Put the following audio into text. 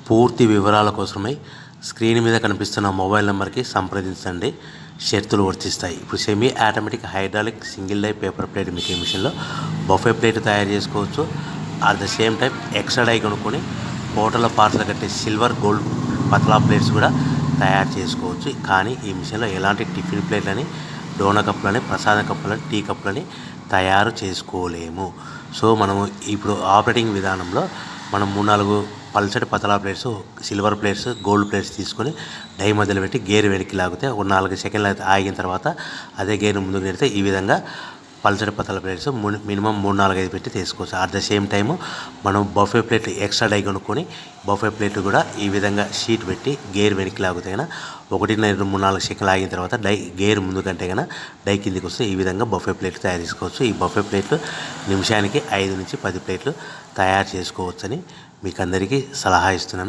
పూర్తి వివరాల కోసమై స్క్రీన్ మీద కనిపిస్తున్న మొబైల్ నెంబర్కి సంప్రదించండి. షరతులు వర్తిస్తాయి. ఇప్పుడు semi automatic hydraulic single die paper plate making మిషన్లో బఫే ప్లేట్ తయారు చేసుకోవచ్చు. At the same time extra die కొనుక్కొని హోటల్లో పార్సల్ కట్టే సిల్వర్ గోల్డ్ పతలా ప్లేట్స్ కూడా తయారు చేసుకోవచ్చు. కానీ ఈ మిషన్లో ఎలాంటి టిఫిన్ ప్లేట్లని, డోనా కప్పులని, ప్రసాద కప్పులని, టీ కప్పులని తయారు చేసుకోలేము. సో మనము ఇప్పుడు ఆపరేటింగ్ విధానంలో మనం 3-4 పల్చటి పతలా plates, silver plates, gold plates తీసుకొని డై మధ్యలో పెట్టి గేర్ వెనక్కి లాగితే ఒక 4 సెకండ్లు ఆగిన తర్వాత అదే గేర్ ముందుకు నెడితే ఈ విధంగా పల్చటి పతలా ప్లేట్స్ మినిమం 3-4-5 పెట్టి తీసుకోవచ్చు. అట్ ద సేమ్ టైము మనం బఫే ప్లేట్ ఎక్స్ట్రా డై కొనుక్కొని బఫే ప్లేట్ కూడా ఈ విధంగా షీట్ పెట్టి గేర్ వెనక్కి లాగితే కన్నా 1-2-3-4 సెకండ్లు ఆగిన తర్వాత గేర్ ముందు కంటే కన్నా డై కిందికి వస్తే ఈ విధంగా బఫే ప్లేట్లు తయారు చేసుకోవచ్చు. ఈ బఫే ప్లేట్లు నిమిషానికి 5-10 ప్లేట్లు తయారు చేసుకోవచ్చని మీకు అందరికీ సలహా ఇస్తున్నాను.